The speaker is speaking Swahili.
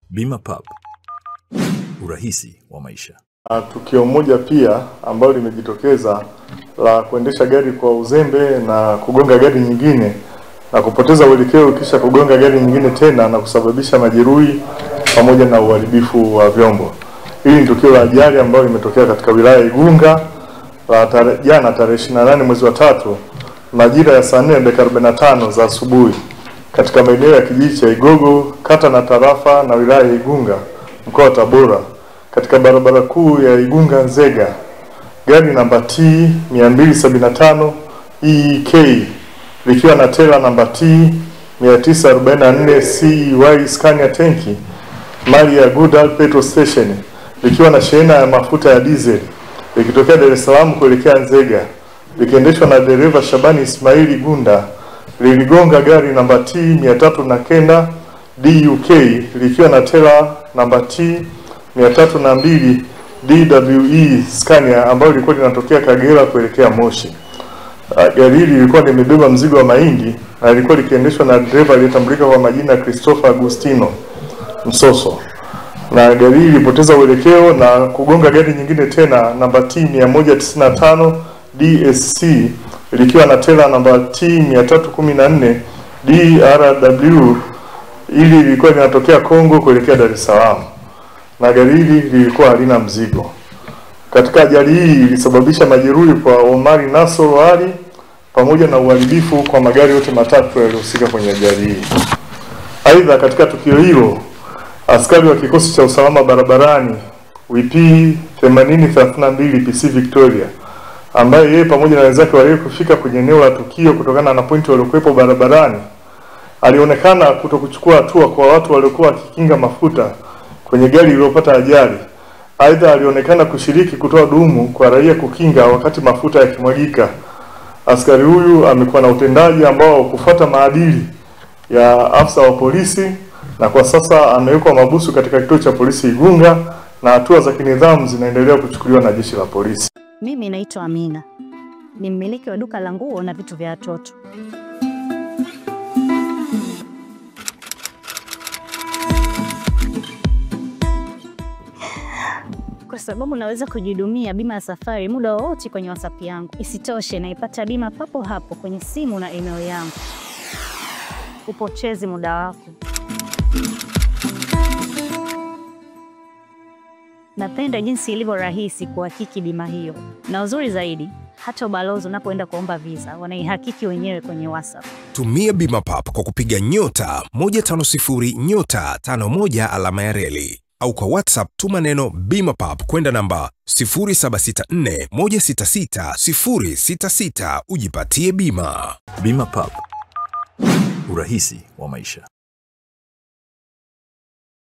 Bima Pub, urahisi wa maisha. Tukio moja pia ambalo limejitokeza la kuendesha gari kwa uzembe na kugonga gari nyingine na kupoteza uelekeo kisha kugonga gari nyingine tena na kusababisha majeruhi pamoja na uharibifu wa vyombo. Hili ni tukio la ajali ambalo limetokea katika wilaya ya Igunga jana tarehe 28 mwezi wa 3 majira ya saa 4:45 za asubuhi katika maeneo ya kijiji cha Igogo, kata na tarafa na wilaya ya Igunga, mkoa wa Tabora, katika barabara kuu ya Igunga Nzega. Gari namba T 275 EK likiwa na tela namba T 944 CY Scania Tanki mali ya Goodall Petrol Station likiwa na shehena ya mafuta ya diesel likitokea Dar es Salaam kuelekea Nzega likiendeshwa na dereva Shabani Ismaili Gunda liligonga gari namba T 309 DUK likiwa na tela namba T 302 DWE Scania ambayo ilikuwa linatokea Kagera kuelekea Moshi. Gari hili lilikuwa limebeba mzigo wa mahindi na lilikuwa likiendeshwa na dereva aliyetambulika kwa majina Christopher Agustino Msoso. Na gari hili lilipoteza uelekeo na kugonga gari nyingine tena namba T 195 DSC likiwa na tela namba T 314 DRW ili lilikuwa linatokea Kongo kuelekea Dar es Salaam. Na gari hili lilikuwa halina mzigo. Katika ajali hii ilisababisha majeruhi kwa Omari Nasoro Ali pamoja na uharibifu kwa magari yote matatu yaliyohusika kwenye ajali hii. Aidha, katika tukio hilo askari wa kikosi cha usalama barabarani WP 8032 PC Victoria ambaye yeye pamoja na wenzake waliokufika kwenye eneo la tukio kutokana na pointi waliokuwepo barabarani alionekana kutokuchukua hatua kwa watu waliokuwa wakikinga mafuta kwenye gari lililopata ajali. Aidha, alionekana kushiriki kutoa dumu kwa raia kukinga wakati mafuta yakimwagika. Askari huyu amekuwa na utendaji ambao kufuata maadili ya afisa wa polisi na kwa sasa amewekwa mahabusu katika kituo cha polisi Igunga na hatua za kinidhamu zinaendelea kuchukuliwa na jeshi la polisi. Mimi naitwa Amina. Ni mmiliki wa duka la nguo na vitu vya watoto. Kwa sababu naweza kujihudumia bima ya safari muda wowote kwenye WhatsApp yangu. Isitoshe naipata bima papo hapo kwenye simu na email yangu. Upotezi muda wako. Napenda jinsi ilivyo rahisi kuhakiki bima hiyo. Na uzuri zaidi, hata ubalozi unapoenda kuomba visa wanaihakiki wenyewe kwenye WhatsApp. Tumia Bima Pub kwa kupiga *150*51 alama ya reli. Au kwa WhatsApp tuma neno Bima Pub kwenda namba 0764166066 ujipatie bima. Bima Pub, urahisi wa maisha.